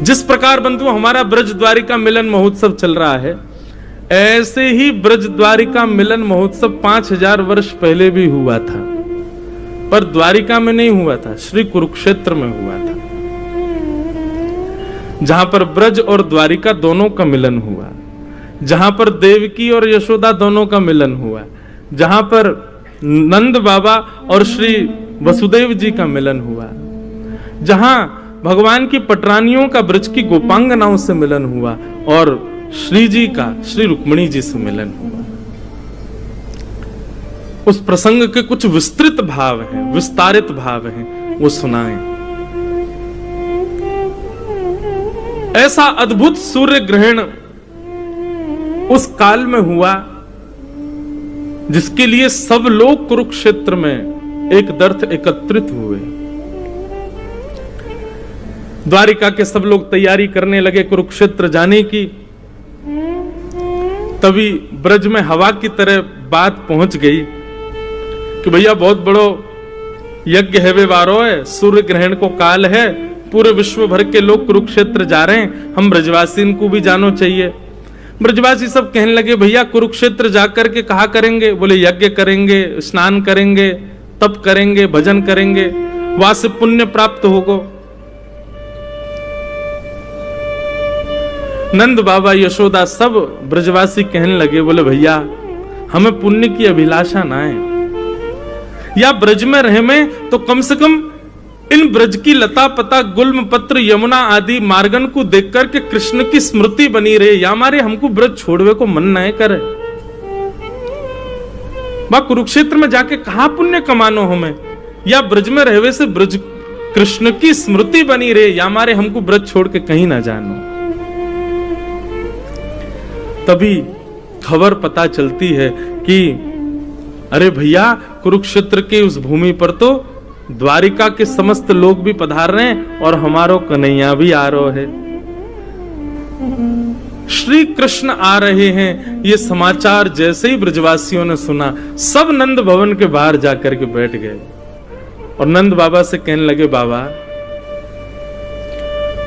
जिस प्रकार बंधु हमारा ब्रज द्वारिका मिलन महोत्सव चल रहा है, ऐसे ही ब्रज द्वारिका मिलन महोत्सव 5000 वर्ष पहले भी हुआ था, पर द्वारिका में नहीं हुआ था, श्री कुरुक्षेत्र में हुआ था, जहां पर ब्रज और द्वारिका दोनों का मिलन हुआ, जहां पर देवकी और यशोदा दोनों का मिलन हुआ, जहां पर नंद बाबा और श्री वसुदेव जी का मिलन हुआ, जहां भगवान की पटरानियों का ब्रज की गोपांगनाओं से मिलन हुआ और श्री जी का श्री रुक्मिणी जी से मिलन हुआ। उस प्रसंग के कुछ विस्तृत भाव हैं, विस्तारित भाव हैं, वो सुनाएं। ऐसा अद्भुत सूर्य ग्रहण उस काल में हुआ जिसके लिए सब लोग कुरुक्षेत्र में एक दर्थ एकत्रित हुए। द्वारिका के सब लोग तैयारी करने लगे कुरुक्षेत्र जाने की। तभी ब्रज में हवा की तरह बात पहुंच गई कि भैया बहुत बड़ो यज्ञ है, वे वारो है, सूर्य ग्रहण को काल है, पूरे विश्व भर के लोग कुरुक्षेत्र जा रहे हैं, हम ब्रजवासी को भी जानो चाहिए। ब्रजवासी सब कहने लगे भैया कुरुक्षेत्र जाकर के कहा करेंगे? बोले यज्ञ करेंगे, स्नान करेंगे, तप करेंगे, भजन करेंगे, वहां से पुण्य प्राप्त होगा। नंद बाबा यशोदा सब ब्रजवासी कहने लगे, बोले भैया हमें पुण्य की अभिलाषा ना है, या ब्रज में रहे में तो कम से कम इन ब्रज की लता पता गुल्म पत्र यमुना आदि मार्गन को देख करके कृष्ण की स्मृति बनी रहे, या हमारे हमको ब्रज छोड़वे को मन न करे। बा कुरुक्षेत्र में जाके कहा पुण्य कमानो हमें, या ब्रज में रहवे से ब्रज कृष्ण की स्मृति बनी रहे, या हमारे हमको ब्रज छोड़ के कहीं ना जानो। तभी खबर पता चलती है कि अरे भैया कुरुक्षेत्र के उस भूमि पर तो द्वारिका के समस्त लोग भी पधार रहे हैं और हमारो कन्हैया भी आ रहे हैं, श्री कृष्ण आ रहे हैं। ये समाचार जैसे ही ब्रजवासियों ने सुना, सब नंद भवन के बाहर जाकर के बैठ गए और नंद बाबा से कहने लगे, बाबा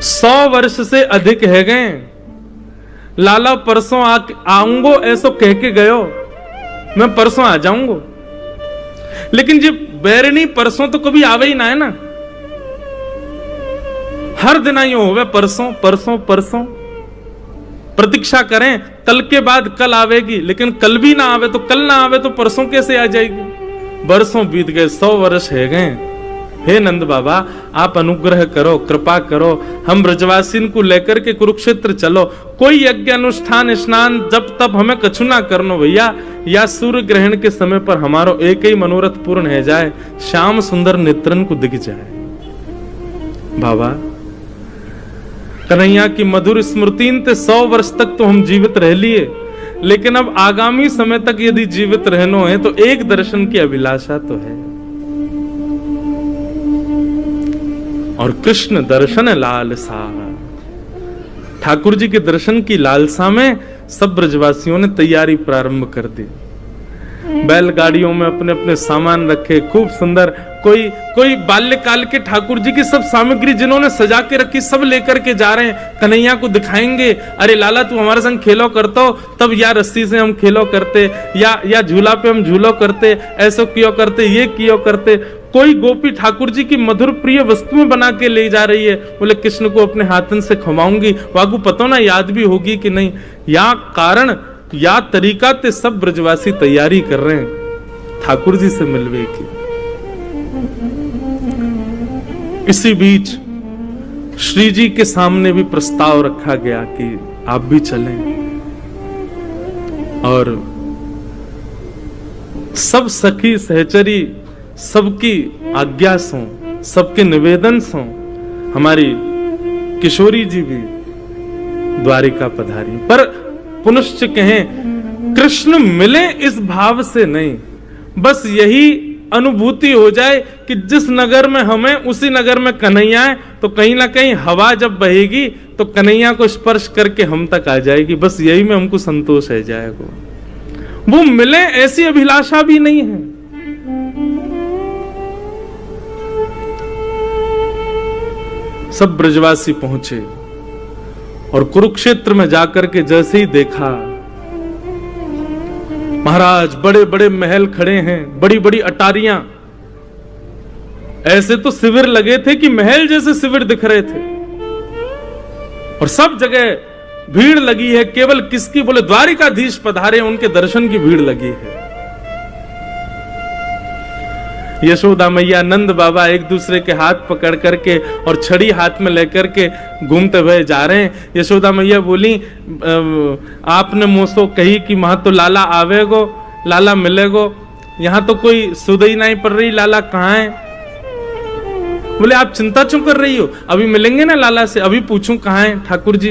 100 वर्ष से अधिक है गए, लाला परसों आऊंगो ऐसो कह के गयो, मैं परसों आ जाऊंगो, लेकिन जब बैरनी परसों तो कभी आवे ही ना है ना, हर दिन आई होवे परसों परसों परसों, प्रतीक्षा करें कल के बाद कल आवेगी, लेकिन कल भी ना आवे तो कल ना आवे तो परसों कैसे आ जाएगी। बरसों बीत गए, 100 वर्ष है गए। हे नंद बाबा आप अनुग्रह करो, कृपा करो, हम ब्रजवासी को लेकर के कुरुक्षेत्र चलो, कोई यज्ञ अनुष्ठान स्नान जब तब हमें कछु ना करनो भैया, या सूर्य ग्रहण के समय पर हमारो एक ही मनोरथ पूर्ण है जाए, श्याम सुंदर नेत्रन को दिख जाए। बाबा कन्हैया की मधुर स्मृति ते 100 वर्ष तक तो हम जीवित रह लिए, लेकिन अब आगामी समय तक यदि जीवित रहनो है तो एक दर्शन की अभिलाषा तो है, और कृष्ण दर्शन लालसा, ठाकुर जी के दर्शन की लालसा में सब ब्रजवासियों ने तैयारी प्रारंभ कर दी। बैलगाड़ियों में अपने अपने सामान रखे, खूब सुंदर, कोई बाल्यकाल के ठाकुर जी की सब सामग्री जिन्होंने सजा के रखी सब लेकर के जा रहे हैं, कन्हैया को दिखाएंगे। अरे लाला तू हमारे संग खेलो करतो, तब या रस्सी से हम खेलो करते, या झूला पे हम झूलो करते, ऐसो क्यों करते, ये क्यों करते। कोई गोपी ठाकुर जी की मधुर प्रिय वस्तुएं बना के ले जा रही है, बोले कृष्ण को अपने हाथन से खवाऊंगी, वागू पतो ना याद भी होगी कि नहीं। या कारण या तरीका ते सब ब्रजवासी तैयारी कर रहे हैं ठाकुर जी से मिलवे की। इसी बीच श्री जी के सामने भी प्रस्ताव रखा गया कि आप भी चलें, और सब सखी सहचरी सबकी आज्ञा सो, सबके निवेदन सो हमारी किशोरी जी भी द्वारिका पधारी। पर पुनश्च कहें कृष्ण मिले इस भाव से नहीं, बस यही अनुभूति हो जाए कि जिस नगर में हमें उसी नगर में कन्हैया है, तो कहीं ना कहीं हवा जब बहेगी तो कन्हैया को स्पर्श करके हम तक आ जाएगी, बस यही में हमको संतोष है जाएगा। वो मिले ऐसी अभिलाषा भी नहीं है। सब ब्रजवासी पहुंचे, और कुरुक्षेत्र में जाकर के जैसे ही देखा, महाराज बड़े बड़े महल खड़े हैं, बड़ी बड़ी अटारियां, ऐसे तो शिविर लगे थे कि महल जैसे शिविर दिख रहे थे, और सब जगह भीड़ लगी है। केवल किसकी? बोले द्वारिकाधीश पधारे, उनके दर्शन की भीड़ लगी है। यशोदा मैया, नंद बाबा एक दूसरे के हाथ पकड़ करके और छड़ी हाथ में लेकर के घूमते हुए जा रहे हैं। यशोदा मैया बोली, आपने मुझसे कही कि वहां तो लाला आवेगो, लाला मिलेगो, यहां तो कोई सुधई नहीं पड़ रही, लाला कहाँ है? बोले आप चिंता क्यों कर रही हो, अभी मिलेंगे ना लाला से, अभी पूछूं कहाँ है ठाकुर जी।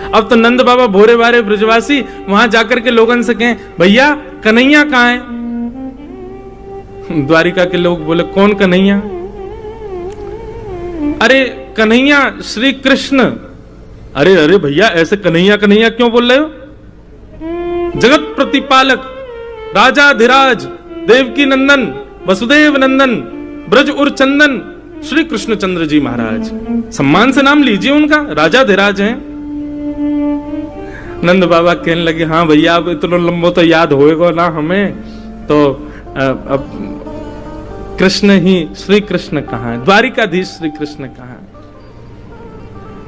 अब तो नंद बाबा भोरे बारे ब्रजवासी वहां जाकर के लोगों से कहें, भैया कन्हैया कहाँ है? द्वारिका के लोग बोले, कौन कन्हैया? अरे कन्हैया श्री कृष्ण। अरे अरे भैया ऐसे कन्हैया कन्हैया क्यों बोल रहे हो? जगत प्रतिपालक, राजाधिराज, देवकी नंदन, वसुदेव नंदन, ब्रज उर चंदन, श्री कृष्णचंद्र जी महाराज, सम्मान से नाम लीजिए उनका, राजाधिराज हैं। नंद बाबा कहने लगे, हाँ भैया अब इतना लंबो तो याद होएगा ना हमें, तो अब कृष्ण ही, श्री कृष्ण कहाँ है? द्वारिकाधीश श्री कृष्ण कहाँ है?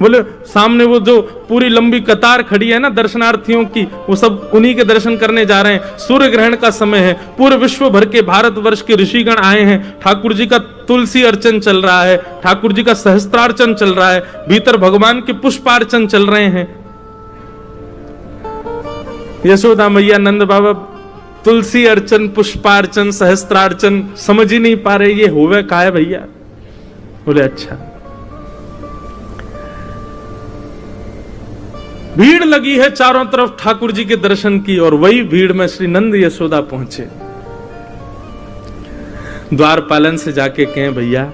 बोले सामने वो जो पूरी लंबी कतार खड़ी है ना दर्शनार्थियों की, वो सब उन्हीं के दर्शन करने जा रहे हैं। सूर्य ग्रहण का समय है, पूरे विश्व भर के भारतवर्ष के ऋषिगण आए हैं। ठाकुर जी का तुलसी अर्चन चल रहा है, ठाकुर जी का सहस्त्रार्चन चल रहा है, भीतर भगवान के पुष्पार्चन चल रहे हैं। यशोदा मैया, नंद बाबा तुलसी अर्चन, पुष्पार्चन, सहस्त्रार्चन समझ ही नहीं पा रहे ये होवे का है भैया। बोले अच्छा। भीड़ लगी है चारों तरफ ठाकुर जी के दर्शन की, और वही भीड़ में श्री नंद यशोदा पहुंचे। द्वारपालन से जाके कहें, भैया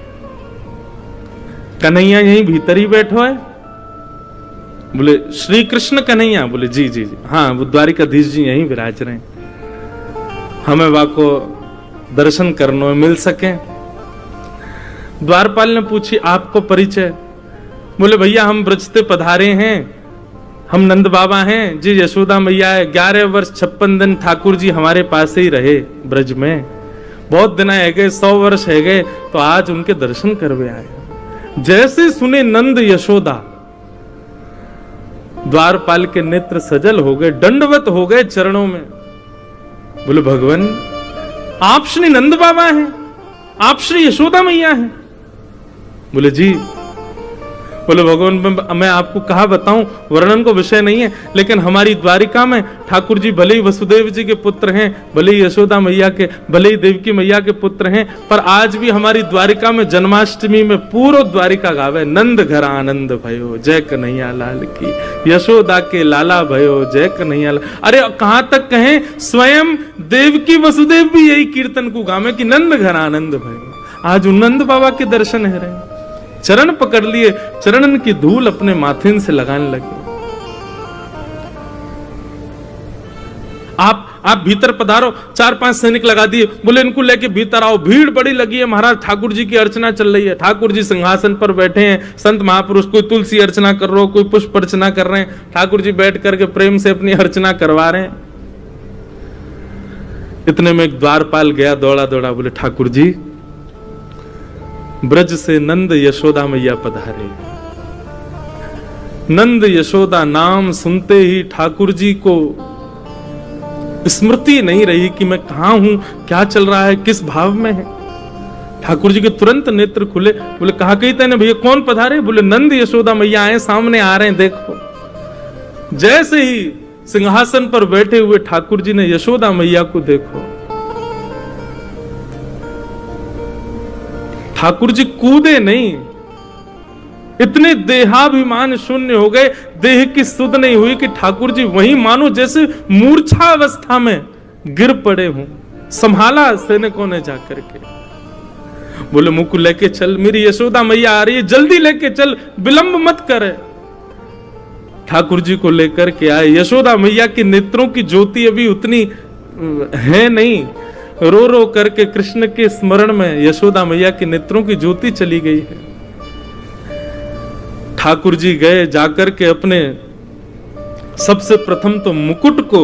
कन्हैया यहीं भीतर ही बैठो है? बोले श्री कृष्ण कन्हैया? बोले जी जी जी, हाँ वो द्वारिकाधीश जी यहीं विराज रहे हैं, हमें वहां को दर्शन करने मिल सके। द्वारपाल ने पूछी, आपको परिचय? बोले भैया हम ब्रजते पधारे हैं, हम नंद बाबा हैं जी, यशोदा मैया है। 11 वर्ष 56 दिन ठाकुर जी हमारे पास ही रहे ब्रज में, बहुत दिन है गए, 100 वर्ष है गए, तो आज उनके दर्शन करवे आए। जैसे सुने नंद यशोदा, द्वारपाल के नेत्र सजल हो गए, दंडवत हो गए चरणों में। बोले भगवान आप श्री नंद बाबा हैं, आप श्री यशोदा मैया हैं? बोले जी। बोले भगवान मैं आपको कहा बताऊं, वर्णन को विषय नहीं है, लेकिन हमारी द्वारिका में ठाकुर जी भले ही वसुदेव जी के पुत्र हैं, भले ही यशोदा मैया के, भले ही देवकी मैया के पुत्र हैं, पर आज भी हमारी द्वारिका में जन्माष्टमी में पूरा द्वारिका गावे, नंद घर आनंद भयो जय कन्हैया लाल की, यशोदा के लाला भयो जय कन्हैया लाल। अरे कहां तक कहें, स्वयं देवकी वसुदेव भी यही कीर्तन को गावे कि नंद घर आनंद भयो। आज नंद बाबा के दर्शन है रहे, चरण पकड़ लिए, चरणन की धूल अपने माथे से लगाने लगे। आप भीतर पधारो, 4-5 सैनिक लगा दिए, बोले इनको लेके भीतर आओ। भीड़ बड़ी लगी है महाराज, ठाकुर जी की अर्चना चल रही है, ठाकुर जी सिंहासन पर बैठे हैं, संत महापुरुष कोई तुलसी अर्चना कर रहे हो, कोई पुष्प अर्चना कर रहे हैं, ठाकुर जी बैठ करके प्रेम से अपनी अर्चना करवा रहे हैं। इतने में एक द्वारपाल गया दौड़ा दौड़ा, बोले ठाकुर जी ब्रज से नंद यशोदा मैया पधारे। नंद यशोदा नाम सुनते ही ठाकुर जी को स्मृति नहीं रही कि मैं कहां हूं, क्या चल रहा है, किस भाव में है। ठाकुर जी के तुरंत नेत्र खुले। बोले कहा कहते ना भैया कौन पधारे? बोले नंद यशोदा मैया आए, सामने आ रहे हैं देखो। जैसे ही सिंहासन पर बैठे हुए ठाकुर जी ने यशोदा मैया को देखो, ठाकुर जी कूदे नहीं, इतने देहाभिमान शून्य हो गए, देह की सुध नहीं हुई कि ठाकुर जी वहीं मानो जैसे मूर्छा अवस्था में गिर पड़े हों। संभाला सैनिकों ने जाकर के, बोले मुंह को लेके चल, मेरी यशोदा मैया आ रही है, जल्दी लेके चल, विलंब मत करे। ठाकुर जी को लेकर के आए। यशोदा मैया के नेत्रों की ज्योति अभी उतनी है नहीं, रो रो करके कृष्ण के स्मरण में यशोदा मैया के नेत्रों की ज्योति चली गई है। ठाकुर जी गए, जाकर के अपने सबसे प्रथम तो मुकुट को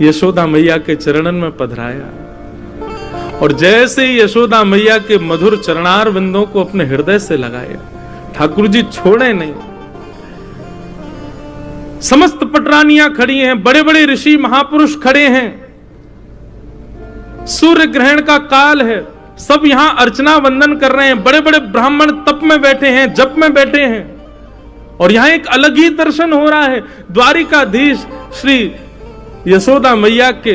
यशोदा मैया के चरणन में पधराया, और जैसे ही यशोदा मैया के मधुर चरणार बिंदों को अपने हृदय से लगाया, ठाकुर जी छोड़े नहीं। समस्त पटरानियां खड़ी हैं, बड़े बड़े ऋषि महापुरुष खड़े हैं, सूर्य ग्रहण का काल है, सब यहां अर्चना वंदन कर रहे हैं, बड़े बड़े ब्राह्मण तप में बैठे हैं, जप में बैठे हैं, और यहां एक अलग ही दर्शन हो रहा है। द्वारिकाधीश श्री यशोदा मैया के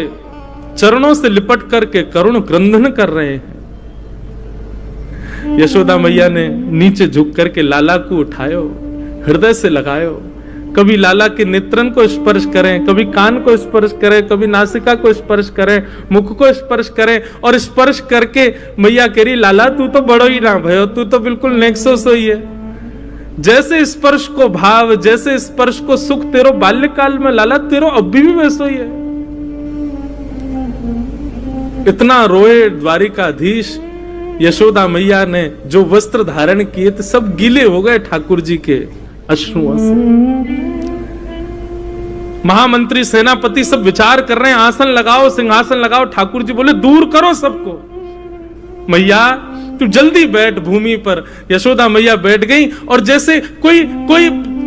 चरणों से लिपट करके करुण क्रंदन कर रहे हैं। यशोदा मैया ने नीचे झुक करके लाला को उठायो, हृदय से लगायो, कभी लाला के नेत्रन को स्पर्श करें, कभी कान को स्पर्श करें, कभी नासिका को स्पर्श करें, मुख को स्पर्श करें, और स्पर्श करके मैया कह रही, लाला तू तो बड़ो ही ना भयो, तू तो बिल्कुल नेक्सो सोई है। जैसे स्पर्श को भाव, जैसे स्पर्श को सुख तेरो बाल्यकाल में, लाला तेरो अभी भी वैसो ही है। इतना रोए द्वारिकाधीश। यशोदा मैया ने जो वस्त्र धारण किए थे सब गीले हो गए ठाकुर जी के अश्रुओं से। महामंत्री सेनापति सब विचार कर रहे हैं, आसन लगाओ, सिंहासन लगाओ। ठाकुर जी बोले, दूर करो सबको, मैया तू जल्दी बैठ भूमि पर। यशोदा मैया बैठ गई, और जैसे कोई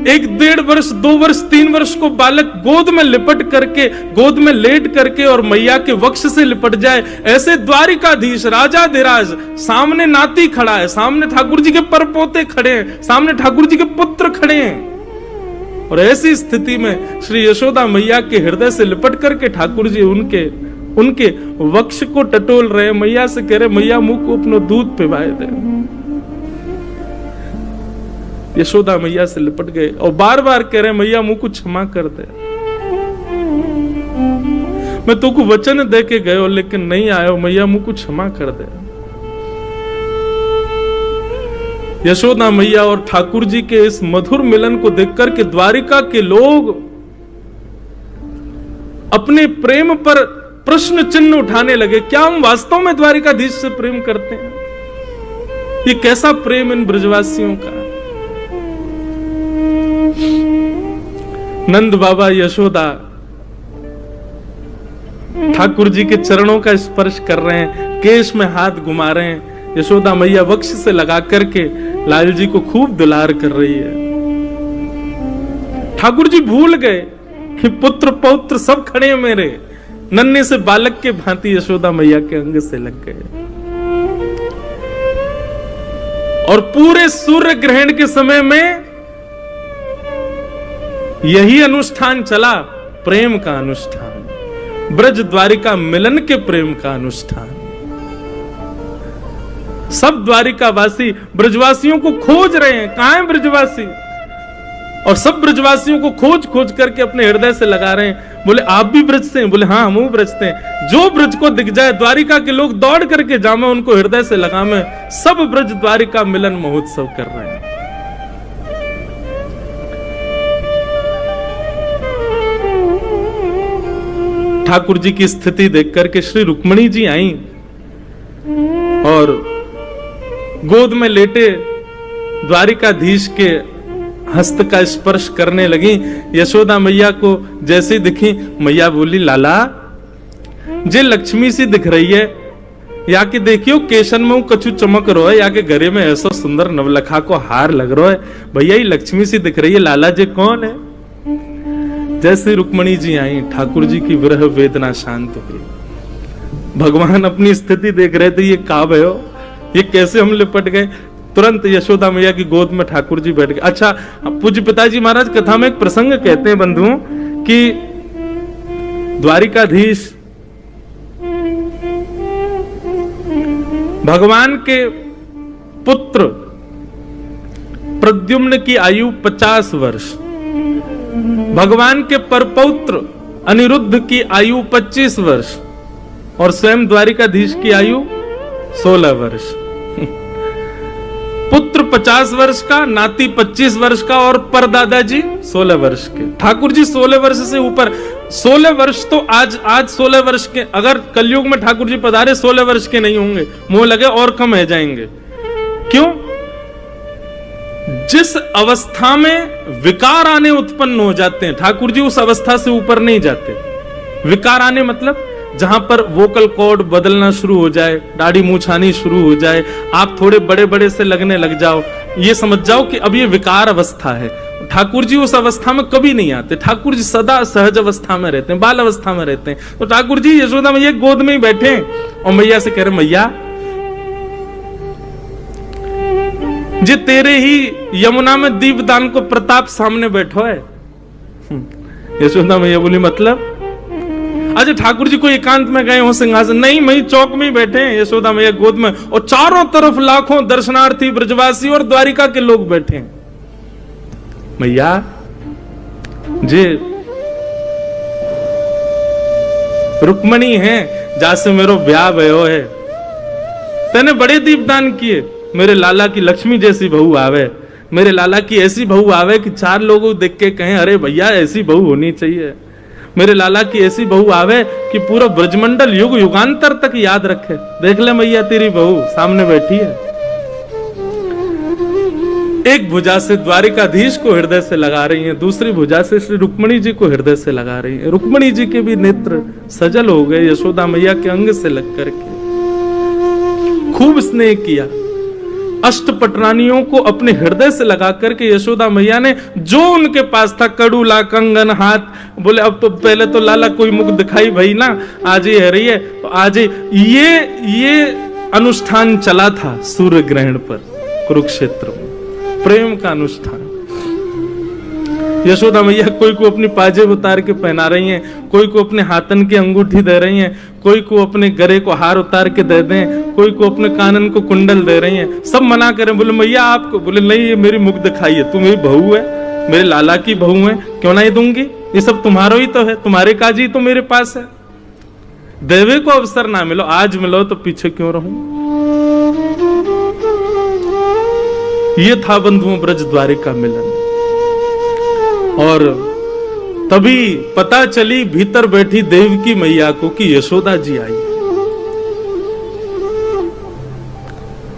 1-1.5 वर्ष, 2 वर्ष, 3 वर्ष को बालक गोद में लिपट करके, गोद में लेट करके और मैया के वक्ष से लिपट जाए, ऐसे द्वारिकाधीश राजाधिराज सामने नाती खड़ा है, सामने ठाकुर जी के परपोते खड़े हैं, सामने ठाकुर जी के पुत्र खड़े हैं, और ऐसी स्थिति में श्री यशोदा मैया के हृदय से लिपट करके ठाकुर जी उनके वक्ष को टटोल रहे। मैया से कह रहे, मैया मुंह को अपना दूध पिवाए दे। यशोदा मैया से लिपट गए और बार बार कह रहे, मैया मुंह को क्षमा कर दे, मैं तुमको वचन दे के गयो लेकिन नहीं आयो, मैया मुंह को क्षमा कर दे। यशोदा मैया और ठाकुर जी के इस मधुर मिलन को देखकर के द्वारिका के लोग अपने प्रेम पर प्रश्न चिन्ह उठाने लगे। क्या हम वास्तव में द्वारिकाधीश से प्रेम करते हैं? ये कैसा प्रेम इन ब्रजवासियों का? नंद बाबा यशोदा ठाकुर जी के चरणों का स्पर्श कर रहे हैं, केश में हाथ घुमा रहे हैं। यशोदा मैया वक्ष से लगा करके लाल जी को खूब दुलार कर रही है। ठाकुर जी भूल गए कि पुत्र पौत्र सब खड़े हैं मेरे, नन्हे से बालक के भांति यशोदा मैया के अंग से लग गए। और पूरे सूर्य ग्रहण के समय में यही अनुष्ठान चला, प्रेम का अनुष्ठान, ब्रज द्वारिका मिलन के प्रेम का अनुष्ठान। सब द्वारिकावासी ब्रजवासियों को खोज रहे हैं, कहां है ब्रजवासी, और सब ब्रजवासियों को खोज खोज करके अपने हृदय से लगा रहे हैं। बोले, आप भी ब्रज से हैं? बोले, हाँ हम ब्रज से हैं। जो ब्रज को दिख जाए द्वारिका के लोग दौड़ करके जामे, उनको हृदय से लगामे। सब ब्रज द्वारिका मिलन महोत्सव कर रहे हैं। ठाकुर जी की स्थिति देख करके श्री रुक्मिणी जी आई और गोद में लेटे द्वारिकाधीश के हस्त का स्पर्श करने लगी। यशोदा मैया को जैसे दिखी, मैया बोली, लाला जे लक्ष्मी सी दिख रही है, या के देखियो केशन में कछु चमक रो है, या के घरे में ऐसा सुंदर नवलखा को हार लग रहा है, भैया ये लक्ष्मी सी दिख रही है, लाला जे कौन है? जैसे रुक्मिणी जी आई, ठाकुर जी की विरह वेदना शांत हुई। भगवान अपनी स्थिति देख रहे थे, ये का भयो, ये कैसे हम लिपट गए। तुरंत यशोदा मैया की गोद में ठाकुर जी बैठ गए। अच्छा, पूज्य पिताजी महाराज कथा में एक प्रसंग कहते हैं बंधुओं कि द्वारिकाधीश भगवान के पुत्र प्रद्युम्न की आयु 50 वर्ष, भगवान के परपौत्र अनिरुद्ध की आयु 25 वर्ष और स्वयं द्वारिकाधीश की आयु 16 वर्ष। पुत्र 50 वर्ष का, नाती 25 वर्ष का और परदादाजी 16 वर्ष के। ठाकुर जी 16 वर्ष से ऊपर। 16 वर्ष तो आज 16 वर्ष के, अगर कलयुग में ठाकुर जी पधारे 16 वर्ष के नहीं होंगे, मुंह लगे और कम रह जाएंगे। क्यों? जिस अवस्था में विकार आने उत्पन्न हो जाते हैं, ठाकुर जी उस अवस्था से ऊपर नहीं जाते। विकार आने मतलब जहां पर वोकल कॉर्ड बदलना शुरू हो जाए, दाढ़ी मूंछ आनी शुरू हो जाए, आप थोड़े बड़े बड़े से लगने लग जाओ, ये समझ जाओ कि अब ये विकार अवस्था है। ठाकुर जी उस अवस्था में कभी नहीं आते। ठाकुर जी सदा सहज अवस्था में रहते हैं, बाल अवस्था में रहते हैं। तो ठाकुर जी यशोदा मैया गोद में ही बैठे हैं और मैया से कह रहे, मैया जे तेरे ही यमुना में दीपदान को प्रताप सामने बैठो है। यशोदा मैया बोली मतलब? अच्छा ठाकुर जी को एकांत में गए हो सिंहासन? नहीं, वही चौक में ही बैठे हैं यशोदा मैया गोद में, और चारों तरफ लाखों दर्शनार्थी ब्रजवासी और द्वारिका के लोग बैठे हैं। मैया जे रुक्मणी है जासे मेरो ब्याह भयो है, तेने बड़े दीपदान किए, मेरे लाला की लक्ष्मी जैसी बहू आवे, मेरे लाला की ऐसी बहू आवे कि चार लोग देख के कहें अरे भैया ऐसी बहू होनी चाहिए। मेरे लाला की ऐसी बहू आवे कि पूरा ब्रजमंडल युग युगांतर तक याद रखे। देख ले मैया तेरी बहू सामने बैठी है। एक भुजा से द्वारिकाधीश को हृदय से लगा रही हैं, दूसरी भुजा से श्री रुक्मणी जी को हृदय से लगा रही हैं। रुक्मणी जी के भी नेत्र सजल हो गए यशोदा मैया के अंग से लग करके। खूब स्नेह किया। अष्टपटरानियों को अपने हृदय से लगा करके यशोदा मैया ने जो उनके पास था, कड़ूला, कंगन, हाथ, बोले अब तो पहले तो लाला कोई मुख दिखाई भाई ना, आज ही है रही है तो आज ये अनुष्ठान चला था सूर्य ग्रहण पर कुरुक्षेत्र में, प्रेम का अनुष्ठान। यशोदा मैया कोई को अपनी पाजेब उतार के पहना रही हैं, कोई को अपने हाथन की अंगूठी दे रही हैं, कोई को अपने गले को हार उतार के दे दें, कोई को अपने कानन को कुंडल दे रही हैं। सब मना करें, बोले मैया आपको, बोले नहीं ये मेरी मुख दिखाई है, तू मेरी बहू है, मेरे लाला की बहू है, क्यों नहीं दूंगी, ये सब तुम्हारो ही तो है, तुम्हारे काजी तो मेरे पास है। देवे को अवसर ना मिलो, आज मिलो तो पीछे क्यों रहूं। ये था बंधुओं ब्रज द्वारिका मिलन। और तभी पता चली भीतर बैठी देवकी मैया को कि यशोदा जी आई।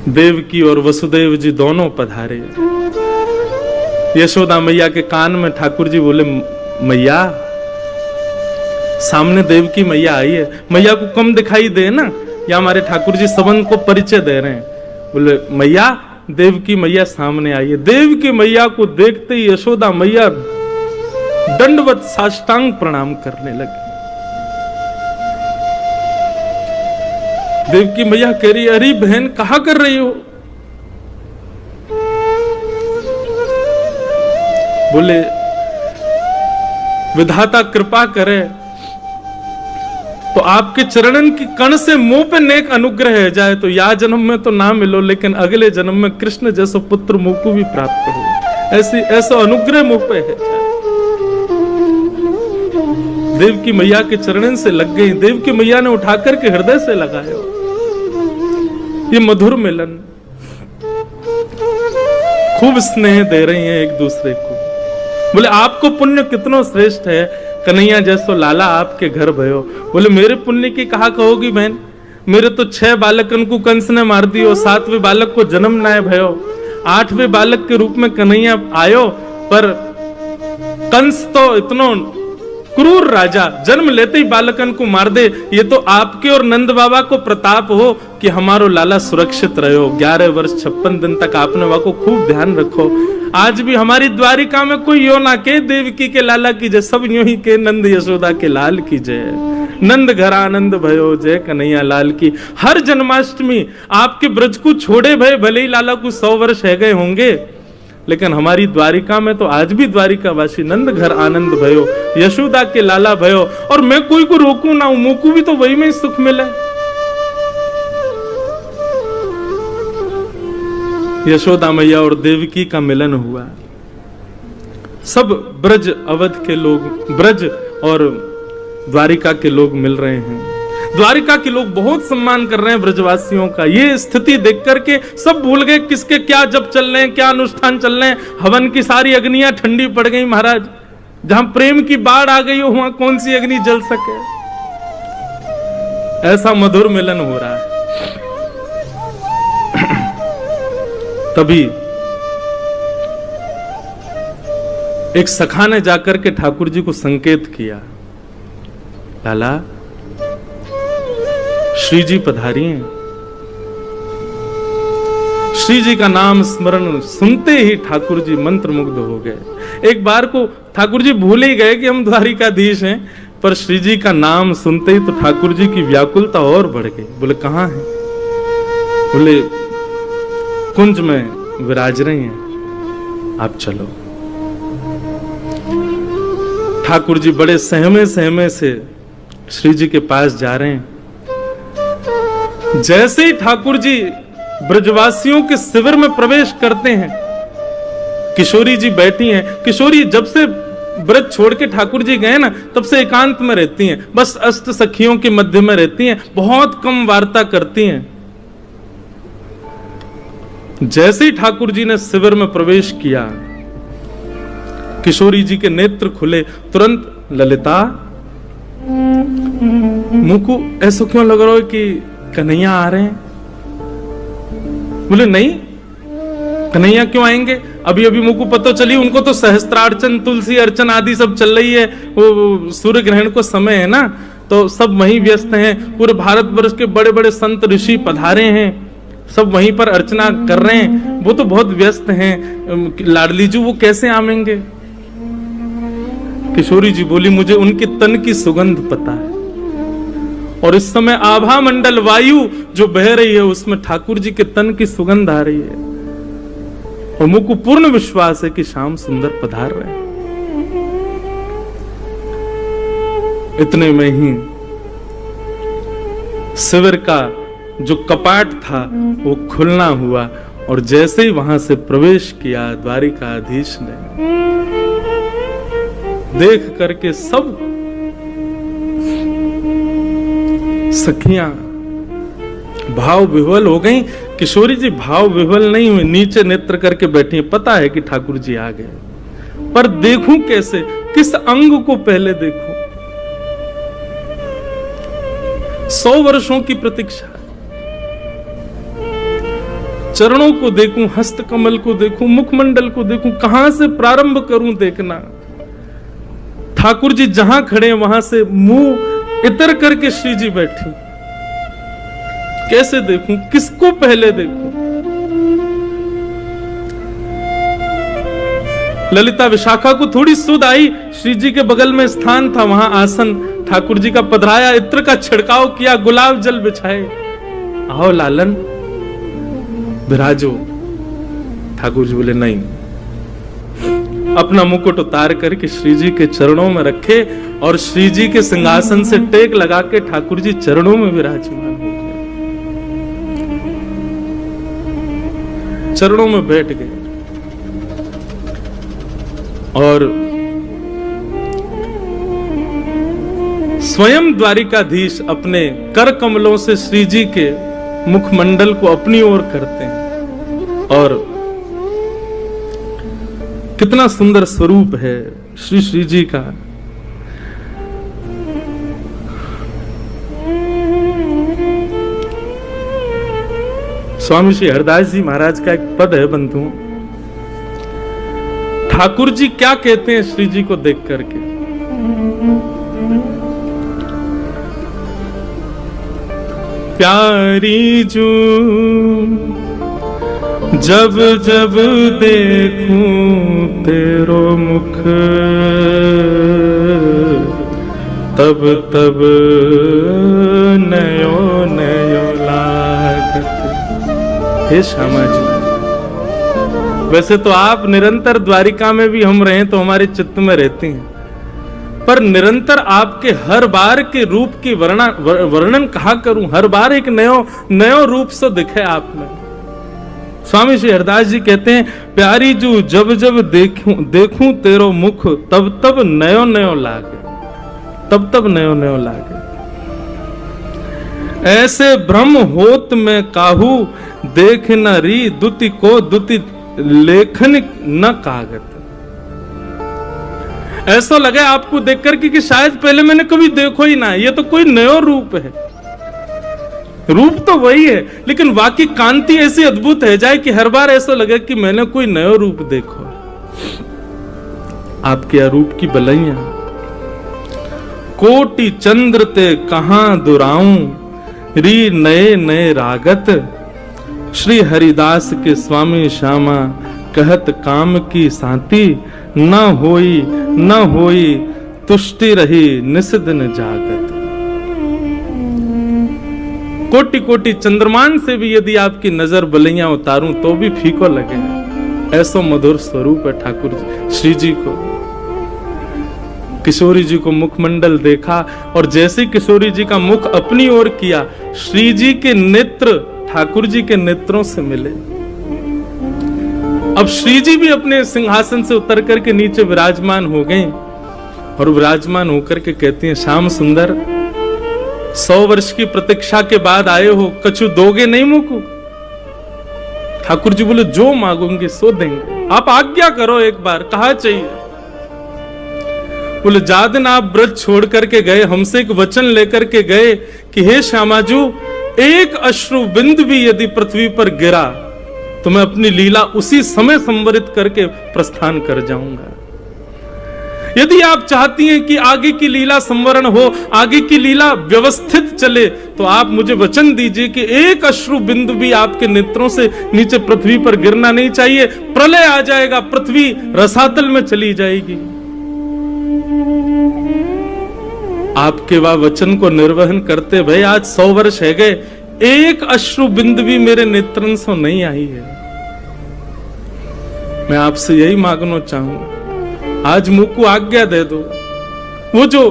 देवकी और वसुदेव जी दोनों पधारे। यशोदा मैया के कान में ठाकुर जी बोले, मैया सामने देवकी मैया आई है, मैया को कम दिखाई दे ना, या हमारे ठाकुर जी संबंध को परिचय दे रहे हैं। बोले मैया, देवकी मैया सामने आई है। देवकी मैया को देखते ही यशोदा मैया दंडवत साष्टांग प्रणाम करने लगी। देवकी मैया कह रही, अरे बहन कहा कर रही हो। बोले विधाता कृपा करे तो आपके चरणन की कण से मुंह पे नेक अनुग्रह है जाए तो या जन्म में तो ना मिलो, लेकिन अगले जन्म में कृष्ण जैसा पुत्र मुंह को भी प्राप्त हो, ऐसा अनुग्रह मुंह पे है जाए। देवकी मैया के चरणन से लग गई। देवकी मैया ने उठा करके हृदय से लगाया। ये मधुर मिलन, खूब स्नेह दे रही हैं एक दूसरे को। बोले आपको पुण्य कितना श्रेष्ठ है, कन्हैया जैसो लाला आपके घर भयो। बोले मेरे पुण्य की कहा कहोगी बहन, मेरे तो 6 बालकन को कंस ने मार दियो, 7वें बालक को जन्म नाय भयो, 8वें बालक के रूप में कन्हैया आयो, पर कंस तो इतना क्रूर राजा जन्म लेते ही बालकन को मार दे। ये तो आपके और नंद बाबा को प्रताप हो कि हमारो लाला सुरक्षित रहो। 11 वर्ष 56 दिन तक आपने वहां को खूब ध्यान रखो। आज भी हमारी द्वारिका में कोई यो ना के देवकी के लाला की जय, सब यूं ही के नंद यशोदा के लाल की जय। नंद घर आनंद भयो जय कन्हैया लाल की। हर जन्माष्टमी आपके ब्रज को छोड़े भय, भले ही लाला को 100 वर्ष है गए होंगे, लेकिन हमारी द्वारिका में तो आज भी द्वारिकावासी नंद घर आनंद भयो, यशोदा के लाला भयो। और मैं कोई को रोकू ना हूं, मुझको भी तो वही में सुख मिले। यशोदा मैया और देवकी का मिलन हुआ। सब ब्रज अवध के लोग, ब्रज और द्वारिका के लोग मिल रहे हैं। द्वारिका के लोग बहुत सम्मान कर रहे हैं ब्रजवासियों का। ये स्थिति देख करके सब भूल गए किसके क्या जब चल रहे हैं, क्या अनुष्ठान चल रहे हैं। हवन की सारी अग्नियां ठंडी पड़ गई महाराज। जहां प्रेम की बाढ़ आ गई हो वहां कौन सी अग्नि जल सके। ऐसा मधुर मिलन हो रहा है। तभी एक सखा ने जाकर के ठाकुर जी को संकेत किया, लाला श्री जी पधारी हैं। श्री जी का नाम स्मरण सुनते ही ठाकुर जी मंत्रमुग्ध हो गए। एक बार को ठाकुर जी भूल ही गए कि हम द्वारिकाधीश हैं, पर श्री जी का नाम सुनते ही तो ठाकुर जी की व्याकुलता और बढ़ गई। बोले कहां है? बोले कुंज में विराज रही हैं, आप चलो। ठाकुर जी बड़े सहमे सहमे से श्री जी के पास जा रहे हैं। जैसे ही ठाकुर जी ब्रजवासियों के शिविर में प्रवेश करते हैं, किशोरी जी बैठी हैं। किशोरी जब से ब्रज छोड़ के ठाकुर जी गए ना, तब से एकांत में रहती हैं, बस अष्ट सखियों के मध्य में रहती हैं, बहुत कम वार्ता करती हैं। जैसे ही ठाकुर जी ने शिविर में प्रवेश किया, किशोरी जी के नेत्र खुले। तुरंत ललिता, मुंह को ऐसा क्यों लग रहा है कि कन्हैया आ रहे हैं? बोले नहीं, कन्हैया क्यों आएंगे? अभी अभी मुझको पता चली, उनको तो सहस्त्रार्चन, तुलसी अर्चन आदि सब चल रही है। वो सूर्य ग्रहण को समय है ना, तो सब वहीं व्यस्त हैं। पूरे भारतवर्ष के बड़े बड़े संत ऋषि पधारे हैं, सब वहीं पर अर्चना कर रहे हैं। वो तो बहुत व्यस्त हैं, लाडली जी वो कैसे आवेंगे? किशोरी जी बोली, मुझे उनके तन की सुगंध पता है, और इस समय आभा मंडल वायु जो बह रही है उसमें ठाकुर जी के तन की सुगंध आ रही है, और मुझको पूर्ण विश्वास है कि श्याम सुंदर पधार रहे हैं। इतने में ही शिविर का जो कपाट था वो खुलना हुआ, और जैसे ही वहां से प्रवेश किया द्वारिकाधीश ने, देख करके सब सखियां भाव विह्वल हो गई। किशोरी जी भाव विह्वल नहीं हुई, नीचे नेत्र करके बैठी हैं। पता है कि ठाकुर जी आ गए, पर देखूं कैसे, किस अंग को पहले देखूं? 100 वर्षों की प्रतीक्षा। चरणों को देखूं, हस्त कमल को देखूं, मुखमंडल को देखूं, कहां से प्रारंभ करूं देखना? ठाकुर जी जहां खड़े वहां से मुंह इतर करके श्री जी बैठी, कैसे देखूं, किसको पहले देखूं? ललिता विशाखा को थोड़ी सुध आई, श्री जी के बगल में स्थान था, वहां आसन ठाकुर जी का पधराया, इत्र का छिड़काव किया, गुलाब जल बिछाए। आओ लालन विराजो। ठाकुर जी बोले नहीं, अपना मुकुट उतार करके श्री जी के चरणों में रखे, और श्री जी के सिंहासन से टेक लगा के ठाकुर जी चरणों में विराजमान हो गए, चरणों में बैठ गए। और स्वयं द्वारिकाधीश अपने कर कमलों से श्री जी के मुखमंडल को अपनी ओर करते हैं, और कितना सुंदर स्वरूप है श्री जी का। स्वामी श्री हरदास जी महाराज का एक पद है बंधु, ठाकुर जी क्या कहते हैं श्री जी को देख करके? प्यारी जू जब जब देखूं तेरो मुख, तब तब नयो नयो लागत। हे श्यामा जी, वैसे तो आप निरंतर द्वारिका में भी हम रहे तो हमारे चित्त में रहती हैं, पर निरंतर आपके हर बार के रूप की वर्णन कहा करूं? हर बार एक नयो रूप से दिखे आप में। स्वामी श्री हरदास जी कहते हैं, प्यारी जू जब जब देखूं तेरो मुख, तब तब नयो नयो लागे, तब तब नयो नयो लागे। ऐसे भ्रम होत में काहू, देख न री दुति को दुति लेखन न कागत। ऐसा लगे आपको देखकर कि शायद पहले मैंने कभी देखो ही ना, ये तो कोई नयो रूप है। रूप तो वही है, लेकिन वाकई कांति ऐसी अद्भुत है जाए कि हर बार ऐसा लगे कि मैंने कोई नयो रूप देखो। आपके अरूप की बलैया। कोटि चंद्र ते कहां दुराऊं, री नए नए रागत, श्री हरिदास के स्वामी श्यामा, कहत काम की सांति, न होई तुष्टि रही निस दिन जागत। कोटि कोटि चंद्रमान से भी यदि आपकी नजर बलैया उतारूं तो भी फीको लगे, ऐसो मधुर स्वरूप है ठाकुर जी श्री जी को। किशोरी जी को मुखमंडल देखा और जैसे किशोरी जी का मुख अपनी ओर किया, श्री जी के नेत्र ठाकुर जी के नेत्रों से मिले। अब श्री जी भी अपने सिंहासन से उतर करके नीचे विराजमान हो गए और विराजमान होकर के कहती हैं, श्याम सुंदर 100 वर्ष की प्रतीक्षा के बाद आए हो, कछु दोगे नहीं मुझको? ठाकुर जी बोले, जो मांगोगे सो देंगे, आप आज्ञा करो एक बार, कहा चाहिए? बोले, जा दिन आप ब्रज छोड़ करके गए, हमसे एक वचन लेकर के गए कि हे श्यामाजू, एक अश्रु बिंदु भी यदि पृथ्वी पर गिरा तो मैं अपनी लीला उसी समय संवरित करके प्रस्थान कर जाऊंगा। यदि आप चाहती हैं कि आगे की लीला संवरण हो, आगे की लीला व्यवस्थित चले, तो आप मुझे वचन दीजिए कि एक अश्रु बिंदु भी आपके नेत्रों से नीचे पृथ्वी पर गिरना नहीं चाहिए। प्रलय आ जाएगा, पृथ्वी रसातल में चली जाएगी। आपके वह वचन को निर्वहन करते भई आज 100 वर्ष है गए, एक अश्रु बिंदु भी मेरे नेत्रन से नहीं आई है। मैं आपसे यही मांगना चाहूंगा, आज मुझको आज्ञा दे दो। वो जो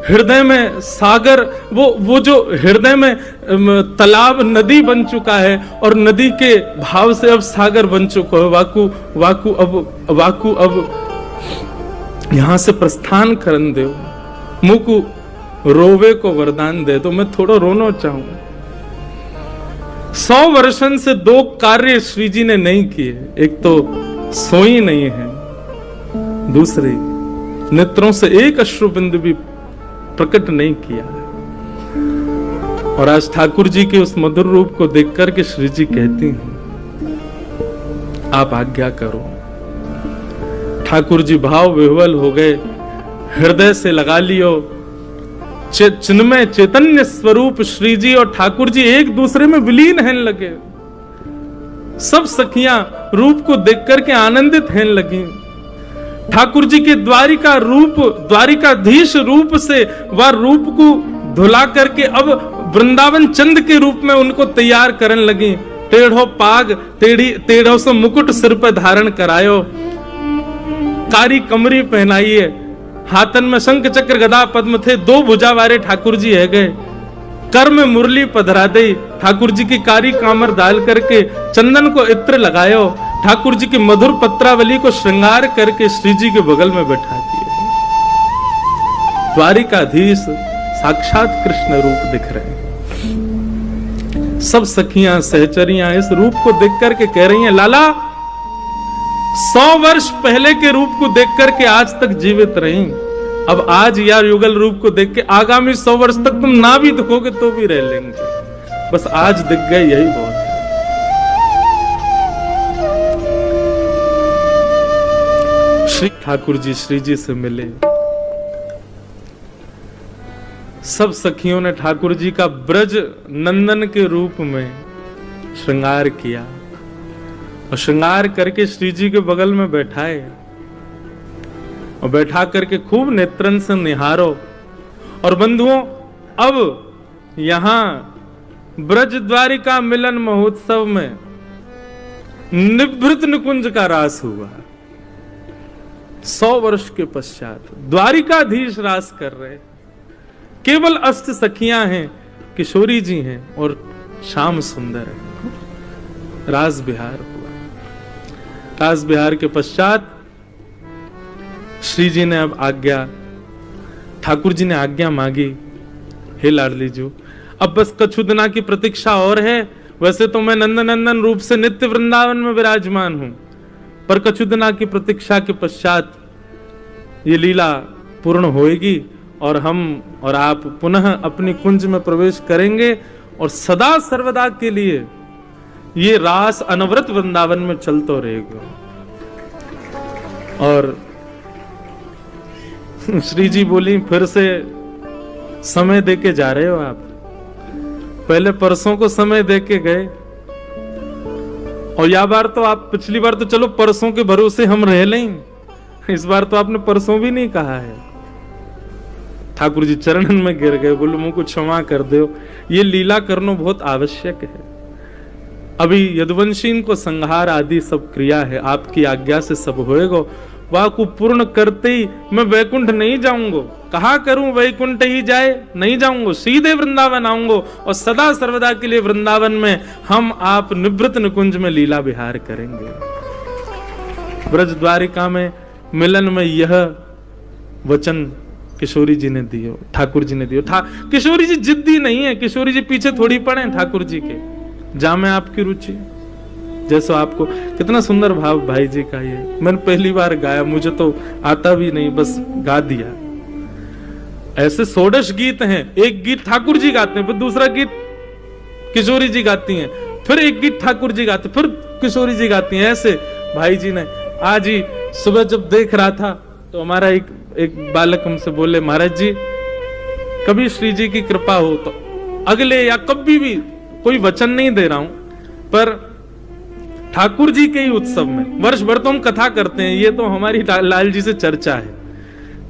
हृदय में सागर, वो जो हृदय में तालाब नदी बन चुका है और नदी के भाव से अब सागर बन चुका है, वाकु अब यहां से प्रस्थान करन दो, मुझको रोवे को वरदान दे दो, मैं थोड़ा रोना चाहूं। 100 वर्षन से 2 कार्य श्री जी ने नहीं किए, एक तो सोई नहीं है, दूसरे नेत्रों से एक अश्रु बिंदु भी प्रकट नहीं किया है। और आज ठाकुर जी के उस मधुर रूप को देख करके श्री जी कहती हैं, आप आज्ञा करो। ठाकुर जी भाव विह्वल हो गए, हृदय से लगा लियो, चिन्मय चैतन्य स्वरूप श्री जी और ठाकुर जी एक दूसरे में विलीन हैं लगे। सब सखियां रूप को देख करके आनंदित हैं लगी। ठाकुर जी के द्वारिका रूप, द्वारिकाधीश रूप से वह रूप को धुला करके अब वृंदावन चंद के रूप में उनको तैयार करने लगी। टेढ़ो पाग, टेढ़ो से मुकुट सिर पर धारण करायो, कारी कमरी पहनाइए, हाथन में शंख चक्र गदा पद्म थे, 2 भुजा वाले ठाकुर जी है गए। कर में मुरली पधरा दे, ठाकुर जी की कारी कामर डाल करके चंदन को इत्र लगायो, ठाकुर जी की मधुर पत्रावली को श्रृंगार करके श्री जी के बगल में बैठा दिए। द्वारिकाधीश साक्षात कृष्ण रूप दिख रहे हैं। सब सखियां सहचरियां इस रूप को देख करके कह रही हैं, लाला 100 वर्ष पहले के रूप को देख करके आज तक जीवित रही, अब आज यार युगल रूप को देख के आगामी 100 वर्ष तक तुम ना भी दिखोगे तो भी रह लेंगे, बस आज दिख गए यही बहुत है। श्री ठाकुर जी श्री जी से मिले। सब सखियों ने ठाकुर जी का ब्रज नंदन के रूप में श्रृंगार किया और श्रृंगार करके श्री जी के बगल में बैठाए और बैठा करके खूब नेत्रन से निहारो। और बंधुओं, अब यहां ब्रज द्वारिका मिलन महोत्सव में निभृत निकुंज का रास हुआ। 100 वर्ष के पश्चात द्वारिकाधीश रास कर रहे, केवल अष्ट सखियां हैं, किशोरी जी हैं और श्याम सुंदर है। रास बिहार हुआ। रास बिहार के पश्चात श्री जी ने अब आज्ञा, ठाकुर जी ने आज्ञा मांगी, हे लाडली जी, अब बस कछु दिना की प्रतीक्षा और है। वैसे तो मैं नंदन रूप से नित्य वृंदावन में विराजमान हूं, पर कछु दिना की प्रतीक्षा के पश्चात ये लीला पूर्ण होएगी और हम और आप पुनः अपनी कुंज में प्रवेश करेंगे और सदा सर्वदा के लिए ये रास अनवरत वृंदावन में चलता रहेगा। और श्री जी बोली, फिर से समय देके जा रहे हो आप? पहले परसों को समय देके गए, और या बार तो आप, पिछली बार तो चलो परसों के भरोसे हम रह लें, इस बार तो आपने परसों भी नहीं कहा है। ठाकुर जी चरणन में गिर गए, बोलो मुझको क्षमा कर दो, ये लीला करना बहुत आवश्यक है। अभी यदुवंशी को संहार आदि सब क्रिया है, आपकी आज्ञा से सब होएगा। वह को पूर्ण करते ही मैं वैकुंठ नहीं जाऊंगा। कहा करूं वैकुंठ ही जाए, नहीं जाऊंगा, सीधे वृंदावन आऊंगा, और सदा सर्वदा के लिए वृंदावन में हम आप निवृत्त निकुंज में लीला विहार करेंगे। ब्रज द्वारिका में मिलन में यह वचन किशोरी जी ने दियो, ठाकुर जी ने दियो। किशोरी जी जिद्दी नहीं है, किशोरी जी पीछे थोड़ी पड़े ठाकुर जी के, जामे आपकी रुचि। जैसा आपको, कितना सुंदर भाव भाई जी का, ये मैंने पहली बार गाया, मुझे तो आता भी नहीं, बस गा दिया। ऐसे 16 गीत हैं, एक गीत ठाकुर जी गाते हैं, फिर दूसरा गीत किशोरी जी गाती हैं, फिर एक गीत ठाकुर जी गाते, फिर किशोरी जी गाती हैं। ऐसे भाई जी ने आज ही सुबह जब देख रहा था तो हमारा एक बालक हमसे बोले, महाराज जी कभी श्री जी की कृपा हो तो अगले या कभी भी, कोई वचन नहीं दे रहा हूं, पर ठाकुर जी के ही उत्सव में, वर्ष भर तो हम कथा करते हैं, ये तो हमारी लाल जी से चर्चा है,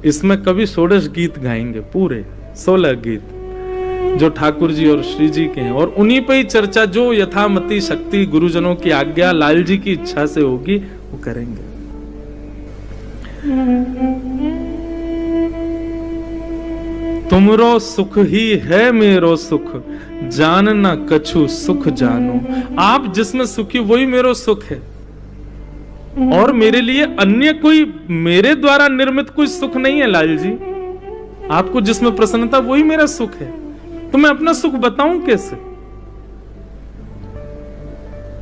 इसमें कभी 16 गीत गाएंगे, पूरे 16 गीत जो ठाकुर जी और श्री जी के हैं, और उन्हीं पे ही चर्चा, जो यथामति शक्ति गुरुजनों की आज्ञा लाल जी की इच्छा से होगी वो करेंगे। तुमरो सुख ही है मेरो सुख, जानना कछु सुख जानो। आप जिसमें सुखी वही मेरो सुख है, और मेरे लिए अन्य कोई मेरे द्वारा निर्मित कोई सुख नहीं है लाल जी। आपको जिसमें प्रसन्नता वही मेरा सुख है, तो मैं अपना सुख बताऊं कैसे?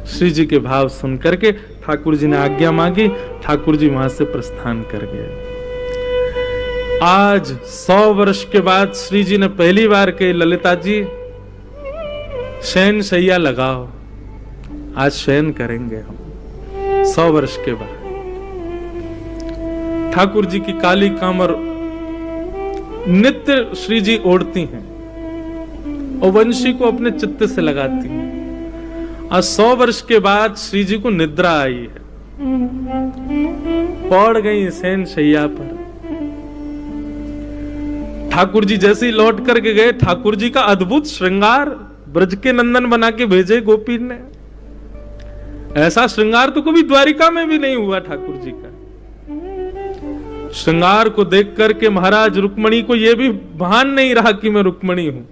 श्री जी के भाव सुन करके ठाकुर जी ने आज्ञा मांगी, ठाकुर जी वहां से प्रस्थान कर गए। आज 100 वर्ष के बाद श्री जी ने पहली बार कही, ललिता जी शयन शैया लगाओ, आज शयन करेंगे हम। 100 वर्ष के बाद ठाकुर जी की काली कामर नित्य श्री जी ओढ़ती हैं और वंशी को अपने चित्त से लगाती हैं। आज 100 वर्ष के बाद श्री जी को निद्रा आई है, पड़ गई शयन शैया पर। ठाकुर जी जैसे ही लौट करके गए, ठाकुर जी का अद्भुत श्रृंगार ब्रज के नंदन बना के भेजे गोपी ने। ऐसा श्रृंगार तो कभी द्वारिका में भी नहीं हुआ ठाकुर जी का। श्रृंगार को देख करके महाराज रुक्मणी को यह भी भान नहीं रहा कि मैं रुक्मणी हूं।